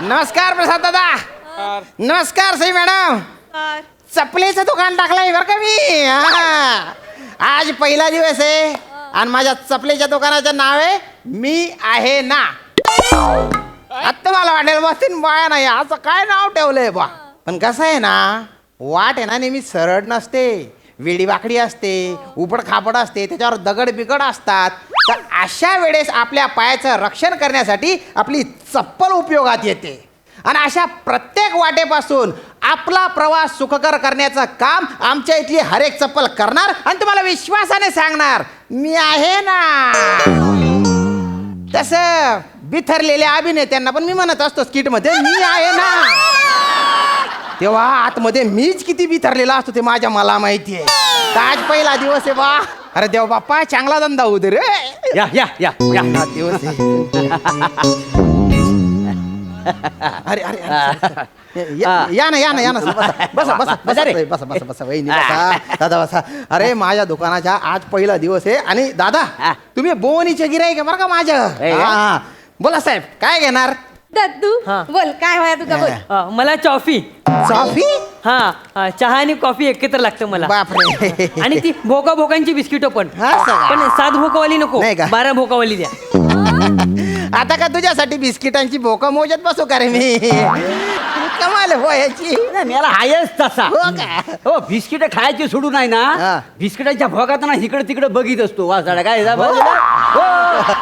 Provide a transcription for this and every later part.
नमस्कार प्रसाद दादा. नमस्कार सई मॅडम. चपलेचं दुकान टाकलंय बरं का मी. आज पहिला दिवस आहे आणि माझ्या चपलेच्या दुकानाचं नाव आहे मी आहे ना. आता मला वाटेल बसतीन बाया नाही असं काय नाव ठेवलंय बा. पण कसं आहे ना, वाट आहे ना नेहमी सरळ नसते, वेडी वाकडी असते, उपड खापड असते, त्याच्यावर दगड बिगड असतात. तर अशा वेळेस आपल्या पायाचं रक्षण करण्यासाठी आपली चप्पल उपयोगात येते. आणि अशा प्रत्येक वाटेपासून आपला प्रवास सुखकर करण्याचं काम आमच्या इथली हर एक चप्पल करणार आणि तुम्हाला विश्वासाने सांगणार मी आहे ना. तसं बिथरलेल्या अभिनेत्यांना पण मी म्हणत असतो स्किटमध्ये मी आहे ना. तेव्हा आतमध्ये मीच किती बिथरलेला असतो ते मला माहिती आहे. आज पहिला दिवस आहे बा. अरे देव बाप्पा चांगला धंदा होऊ दे रे. या या या या हा दिवस आहे. अरे अरे या ना बसा वहिनी बसा. दादा बसा. अरे माझ्या दुकानाच्या आज पहिला दिवस आहे आणि दादा तुम्ही बोनीचे गिराईक आहे बरं का माझ्या. बोला साहेब काय घेणार. दद्दू बोल काय होया तुझा बोल. मला कॉफी. कॉफी. हा चहा आणि कॉफी एकत्र लागतं मला. बापरे. आणि ती भोकाभोकांची बिस्किटं पण. हा, सगळं. पण 7 भोकावाली नको, नाही का? 12 भोकावाली द्या. आता का तुझ्यासाठी बिस्किटांची भोका मोजत बसू का रे मी. कमाल हो याची. मला हायच तसा. हो का? हो बिस्किट खायची सोडून आहे हा. ना, बिस्किटांच्या भोगात ना इकडे तिकडे बघित असतो वासाडा काय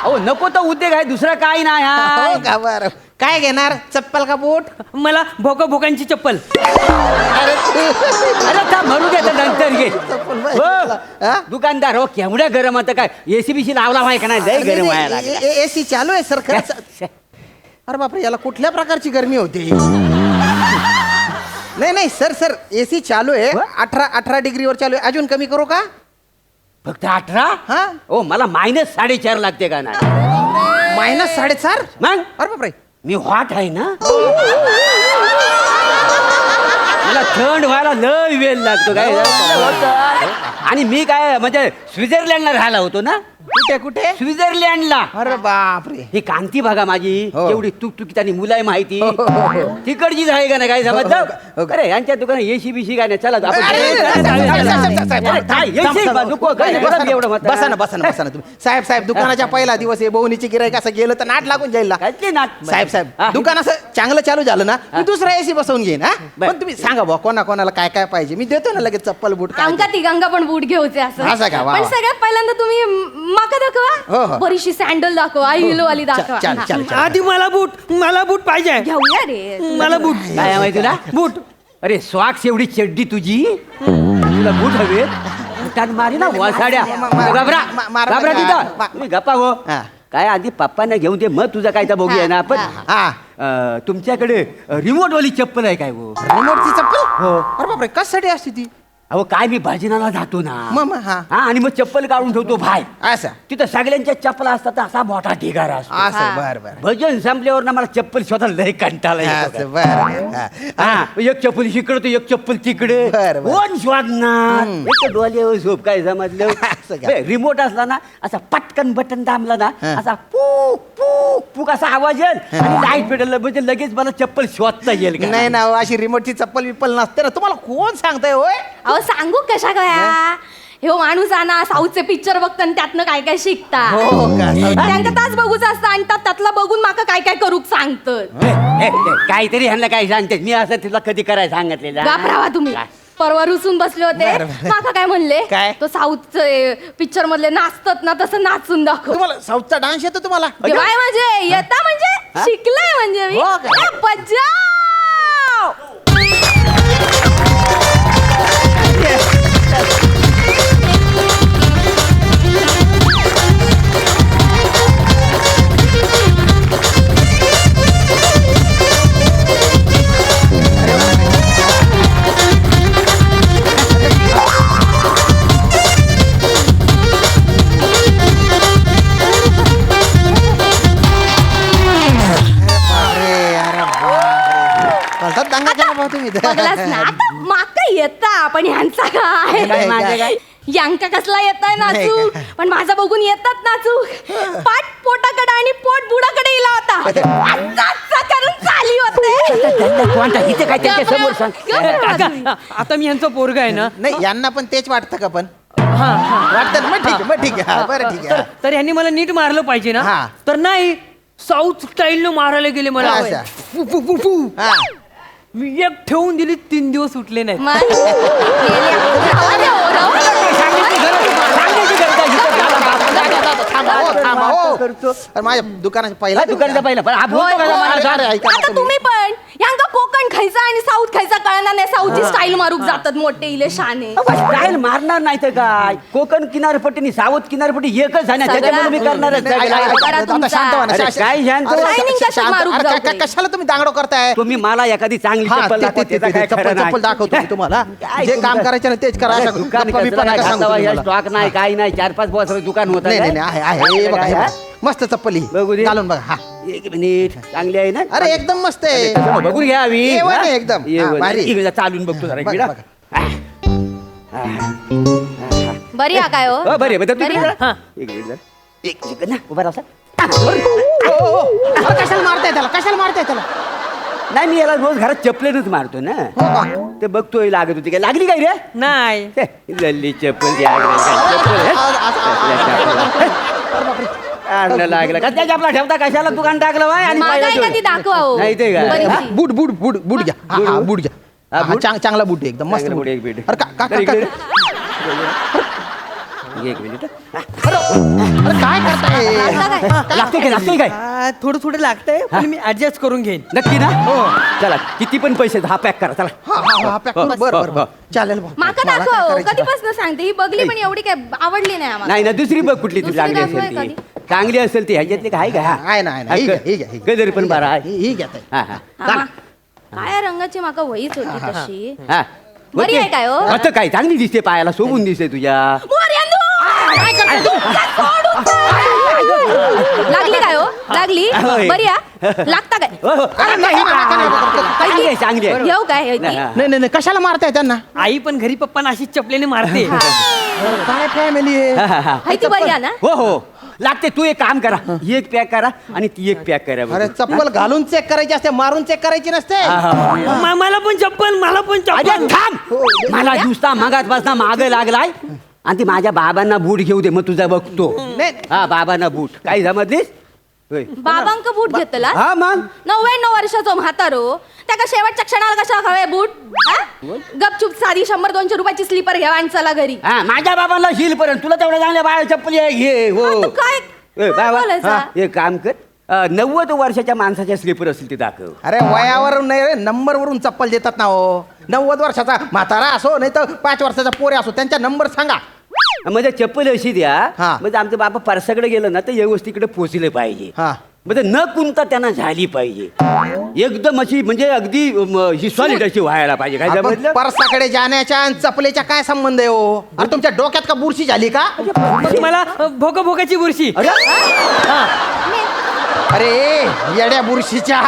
हो नको तर उद्योग आहे दुसरा काय नाही. हो का बरं. काय घेणार चप्पल का बूट. मला भोकाभोकांची चप्पल. अरे का भरू घे नंतर घे. चप्पल हो. हा? दुकानदार हो केवढ्या गरम आता काय एसी बीसी लावला माहिती का नाही लय गरम व्हायला लागलं. एसी चालू आहे सर खरंच. अरे बापरे याला कुठल्या प्रकारची गरमी होते. नाही सर एसी चालू आहे. 18 डिग्रीवर चालू आहे. अजून कमी करू का. फक्त 18. हा हो मला -4.5 लागते का नाही. -4.5. मग अरे बापरे. मी हॉट आहे ना. मला थंड व्हायला लय वेळ लागतो काय. आणि मी काय म्हणजे स्वित्झर्लंडला राहायला होतो ना. कुठे स्वित्झर्लंडला. अरे बापरे. ही कांती बघा माझी हो. एवढी तुकतुकीत आणि मुलाय माहिती हो. तिकडचीच आहे का नाही काय हो. समजलं. अरे यांच्या दुकानात एसी बीसी काय नाही. चला आपण बसा ना तुम्ही. साहेब दुकानाच्या पहिला दिवस आहे. बहुनीची गिराईक असं गेलं तर नाट लागून जाईल ना. साहेब दुकान असं चांगलं चालू झालं ना मी दुसरा एसी बसवून घेईन. हा पण तुम्ही सांगा भाऊ कोणाला काय काय पाहिजे मी देतो ना लगेच चप्पल बूट. आमका तिघांगा पण बूट घेऊचे असं असं का? वा, पण वा. सगळ्यात पहिल्यांदा तुम्ही माका हो, दाखवा. हो. बरीचशी सँडल दाखवा. हिलो वाली दाखवा. चल. आधी मला बूट पाहिजे. घेऊया रे. मला बूट. काय आहे माहिती तुला बूट. अरे स्वाक्स एवढी चड्डी तुझी तुला बूट हवे मारी ना वासाड्या. घाबरा तिथं तुम्ही गप्पा हो. हा. काय आधी पप्पांना घेऊन ते मग तुझा काय बघूया ना आपण. तुमच्याकडे रिमोट वाली चप्पल आहे काय हो. रिमोटची चप्पल. हो. अरे बापरे कशासाठी असते ती. अहो काय मी भजनाला जातो ना. हा हा आणि मग चप्पल काढून ठेवतो भाई. असं तिथं सगळ्यांच्या चप्पला असतात असा मोठा ढिगारा असतो. असं बर भजन संपल्यावर ना मला चप्पल स्वतः लय कंटाळा येतो. असं बर. हा एक चप्पल इकडे तर एक चप्पल तिकडे. बरं, बरं. कोण शोधणार. एक डोल्यावर झोप काय समजलं. असं का? रिमोट असला ना असा पटकन बटन दाबला ना हा. असा पूक पूक पूक असा आवाज येईल आणि लाईट पेटल म्हणजे लगेच मला चप्पल शोधता येईल का नाही ना हो, अशी रिमोटची चप्पल विप्पल नसते ना. तुम्हाला कोण सांगताय होय. अहो सांगू कशा काय हे माणूस ना साऊथचे पिक्चर बघता आणि त्यातनं काय काय शिकता. हो का? त्यांना तास बघूच असतं आणि त्यातला बघून माका काय काय करूक सांगतात. काहीतरी ह्यांना काय सांगते मी असं तुला कधी करायला सांगितलेलं. घाबरावा तुम्ही. परवा रुसून बसले होते. बरं, बरं. माका काय म्हणले काय? तो साऊथचे पिक्चर मधले नाचतात ना तसं नाचून दाखव. तुम्हाला साऊथचा डान्स येतो तुम्हाला. काय म्हणजे येता म्हणजे शिकलाय म्हणजे मी. हो का? ए, बजाव. दंगा केला भाऊ तुम्ही. बघलास ना आता माका येता पण ह्यांचा काय काय, काय? यांका कसला येताय नाचू नाही का? पण माझा बघून येतात नाचू पाठ पोटाकडे आणि पोट बुडाकडे इला होता आत्ता करून चाली होते इथे काय त्यांच्या समोर सांग काका आता मी यांचं पोरग आहे ना नाही यांना पण तेच वाटतं का पण हा हा वाटतं ना? मग ठीक आहे, मग ठीक आहे. हा, बरं ठीक आहे तर यांनी मला नीट मारलं पाहिजे ना हा. तर नाही साऊथ स्टाईलनं मारायला गेले मला अच्छा. फु, फु, फु, फु. हा. मी एक ठेवून दिली 3 दिवस उठले नाही थांबा, हो, थांबा, हो. करतो. अरे माझ्या दुकानाच्या पहिला दुकानचा पहिला पण हा बोलतो का मला? अरे, ऐका ना आता तुम्ही पण यांका कोकण खायचा आणि साऊथ खायचा कळणार नाही साऊथची स्टाईल मारूक जातात मोठे इले शाने स्टाईल मारणार नाही तर काय कोकण किनारपट्टी आणि सावध किनारपट्टी एकच आहे ना सगळ्या- त्याच्यामुळे मी करणारच नाही, नाही. ऐका, ऐका, करा आता तुमचा. शांत व्हा ना. अरे, काय शांत? अरे, Shining कसं शांत. मारूक अरे, जाऊ दे. कशाला तुम्ही दांगडो करताय तुम्ही मला एखादी चांगली हा, चप्पल ते- दाखवा, ते- ते- त्याचं काय ते- खरं चप्पल नाही. चप्पल दाखवतो मी तुम्हाला काय जे काम तुमचं? करायचं ना तेच करा अशा दुकान गप्पा बिप्पा नका सांगू तुम्ही मला. स्टॉक नाही काही नाही 4-5 बॉस दुकान होत नाही नाही नाही, आहे आहे हे बघा, हे बघा. मस्त चप्पल बघू ही दे. घालून बघा हा एक मिनिट चांगली आहे ना अरे एकदम मस्त आहे त्याच्यामुळे बघून घ्या हवी ये वर आहे एकदम. हा, भारी. इकडे चालून बघतो जरा बघा, इकडे. बघा. बरी आहे काय हो हो बरे बरं बरी तुम्ही आहे? जरा. एक मिनिट जरा. एक सेकंद ना उभा राहा हो, हो. अरे, कशाला मारताय त्याला कशाला मारताय त्याला नाही मी याला रोज घरात चपलेनच मारतो ना हो का? ते बघतोय लागत होती काय लागली काय रे नाही हे, लल्ली चप्पल ती आगली काय चप्पल हे? आणलं लागलं का त्याच्या आपला ठेवता कशाला दुकान टाकलं बाय आणि माझा पहिला आहे का तो- ती दाखवा हो नाही ते काय? बरीचशी. हा? बूट बूट बूट बूट घ्या हा, बूट, हा, बूट. बूट घ्या हा, हा, बूट? चांगला बूट आहे एकदम मस्त चांगला बूट बूट, एक मिनिट. अरे तर इकडे. एक मिनिट हा. अरे काय करताय लागला काय? लागतोय काय लागतोय काय थोडं थोडं लागतंय पण मी ऍडजस्ट करून घेईन नक्की ना चला किती पण पैसे हा पॅक करा चला हा हा हा पॅक करू. बरं बरं बरं. चालेल बुवा. माका मला दाखवा काय हो करायचं? कधीपासून सांगते ही बघली पण एवढी काय आवडली नाही आम्हाला नाही ना दुसरी बघ कुठली तरी दुसरी लागली दाखवा असेल ती एखादी. चांगली असेल ती ह्याच्यातली काय का आहे ना आहे ना ही घ्या, ही घ्या, ही घ्या. गजर पण बारा आहे ही घ्या ताई. हा हा हा, काय रंगाची माका वहीच होती तशी हा बरी आहे काय हो? आता काय चांगली दिसते पायाला शोभून दिसते तुझ्या मोरयांनो! लागली काय हो लागली होय. बरी आहे लागता काय हो, हो. अरे, नका, नका, नका. चांगली आहे चांगली आहे येऊ काय येऊ नाही, ती? हा. नाही नाही नाही, कशाला मारताय त्यांना आई पण घरी पप्पांना अशीच चपलेने मारते काय फॅमिली आहे हा, हा, हा. हाय ती बरी आहे ना हो हो लागते तू एक काम करा ही एक पॅक करा आणि ती एक पॅक करा बघू. अरे चप्पल घालून चेक करायची असते मारून चेक करायची नसते हा, हा, हा. मला पण चप्पल मला पण अरे चप्पल थांब मला दुसरा मागात बसना माग लागलाय आणि ती माझ्या बाबांना बूट घेऊ दे मग तुझा बघतो नाही. हा बाबांना बूट काही जमतलीस होय. बाबांक बूट घेतला हा मग 99 वर्षाचो म्हातारो त्याका शेवटच्या क्षणाला कशा हवे बूट हा? गपचूप साधी 100-200 रुपयाची स्लीपर घ्यावा आणि चला घरी हा माझ्या बाबांना शील पर्यंत तुला तेवढ्या चांगल्या बाळा चप्पल घे हो हा, तर काय ए, बाबा बोलायचं? हा, एक काम कर 90 वर्षाच्या माणसाच्या स्लीपर असतील ते दाखव अरे वयावर नाही रे नंबर वरून चप्पल देतात ना हो 90 वर्षाचा म्हातारा असो नाही तर 5 वर्षाचा पोरे असो त्यांचा नंबर सांगा म्हणजे चप्पल अशी द्या हा. म्हणजे आमचं बाबा परसाकडे गेलं ना तर व्यवस्थितीकडे पोचले पाहिजे हा म्हणजे न कुंता त्यांना झाली पाहिजे एकदम अशी म्हणजे अगदी ही सॉलिड अशी व्हायला पाहिजे काय आपण समजलं परसाकडे जाण्याच्या आणि चपलेच्या काय संबंध आहे हो अरे तुमच्या डोक्यात का बुरशी झाली का मग मला भोकाची बुरशी अरे अरे येड्या बुरशीच्या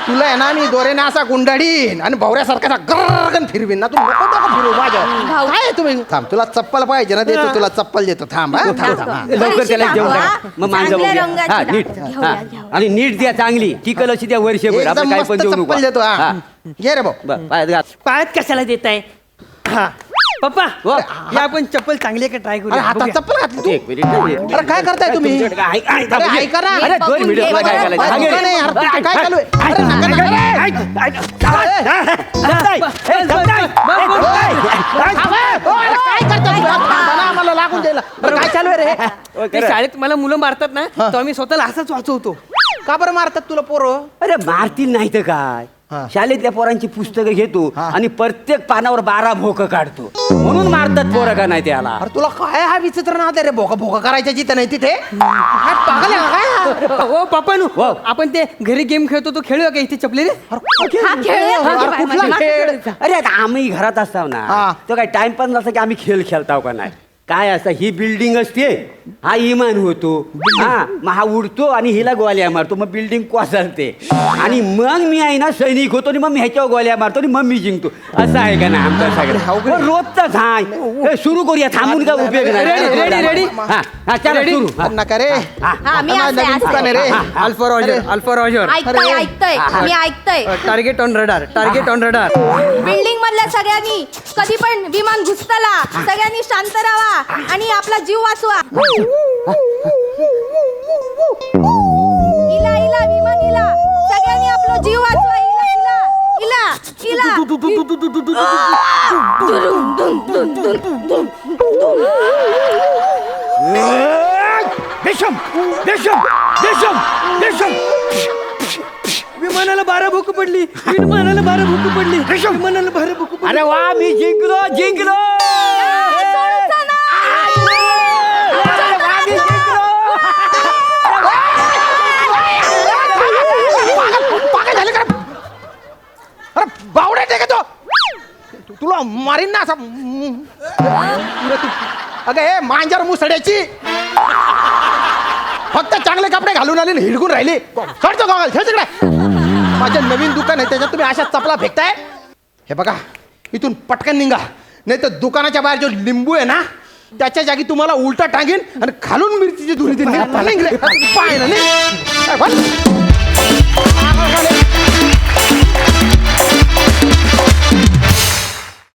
तुला आहे ना मी दोरेने असा गुंडाळीन आणि भवऱ्यासारखा गरगन फिरवीन ना तू नको डोकं फिरवू माझ्या भाऊ. काय तुम्ही थांब तुला चप्पल पाहिजे ना देतो तुला चप्पल देतो थांब हा, थांब थांब हा. लवकर त्याला घेऊन दाखवा. टाका मग मांजर चांगल्या बघूया. रंगाची हा नीट दाखवा. हा. घेऊया, घेऊया. आणि नीट द्या चांगली टिकल अशी द्या वर्षभर आपण एकदम काय मस्त पण देऊ नको चप्पल देतो हा हा. घे रे भाऊ बरं, पायात घाल. पायात कशाला देत आहे हा पप्पा हो. या आपण चप्पल चांगली आहे का ट्राय अरे करू हातात चप्पल घातली तू एक मिनिट एक मिनिट. अरे काय करताय तुम्ही तुमच्याकडे काय- ऐक- ऐक- अरे ऐका ना. अरे दोन बघून मिनिट घे, तुला काय बघा. करायचं? काय सांग रे. दुकान आहे यार, तुमचं काय चालू आहे? अरे नका, नका, नका. अरे काय करता तुम्ही? थांबा ना, आम्हाला लागून द्यायला अरे काय चालू आहे रे ते शाळेत मला मुलं मारतात ना तेव्हा मी स्वतःला असंच वाचवतो का बरं मारतात तुला पोरं अरे मारतील नाही तर काय हा. शाळेतल्या पोरांची पुस्तकं घेतो हा. आणि प्रत्येक पानावर 12 भोक काढतो म्हणून मारतात पोरं का नाही त्याला अरे तुला काय हा विचित्र नाद आहे रे भोका भोका करायच्या जिथं नाही तिथे काय पागल आहे का काय हो पप्पा नु हो. आपण ते घरी गेम खेळतो तो खेळूया का इथे चपलेने हा खेळ अरे कुठला खेळ अरे आता आम्ही घरात असताव हा. ना तो काय टाइमपास नसता की आम्ही खेळ खेळताव का नाही काय असतं ही बिल्डिंग असते हा इमान होतो हा मग हा उडतो आणि हिला गोळ्या मारतो मग बिल्डिंग कोसळते आणि मग मी आहे ना सैनिक होतो आणि मग मी ह्याच्यावर गोळ्या मारतो आणि मग मी जिंकतो असं आहे का ना आमचं सगळं रोजचाच आहे सुरू करूया थांबून का उपयोग नाही रेडी रेडी हा हा चला सुरू हा. नका रे हा मी असते, नवीन असते. दुकान आहे रे अल्फा रॉजर अल्फा रॉजर ऐकतोय ऐकतोय मी ऐकतोय target on radar target on radar building मधल्या सगळ्यांनी कधी पण विमान घुसताला सगळ्यांनी शांत राहा आणि आपला जीव वाचवा इला इला विमान इला सगळ्यांनी आपला जीव वाचवा इला इला इला इला देशम देशम देशम देशम विमानाला 12 भूक पडली विमानाला 12 भूक पडली विमानाला 12 भूक पडली अरे वा मी जिंकलो जिंकलो सोडूचा ना. पागल झाले का अरे बावडे का तो तुला मारीन ना असं अगं हे मांजर मुसड्याची फक्त चांगले कपडे घालून आले हिडकून राहिले चढतो गॉगल ठेव तिकडे माझं नवीन दुकान आहे त्याच्यात तुम्ही अशा चपला फेकताय हे बघा इथून पटकन निघा नाही तर दुकानाच्या बाहेर जो लिंबू आहे ना त्याच्या जागी तुम्हाला उलटा टांगेन आणि खालून मिरचीची धुरी दिली पाय ना नाही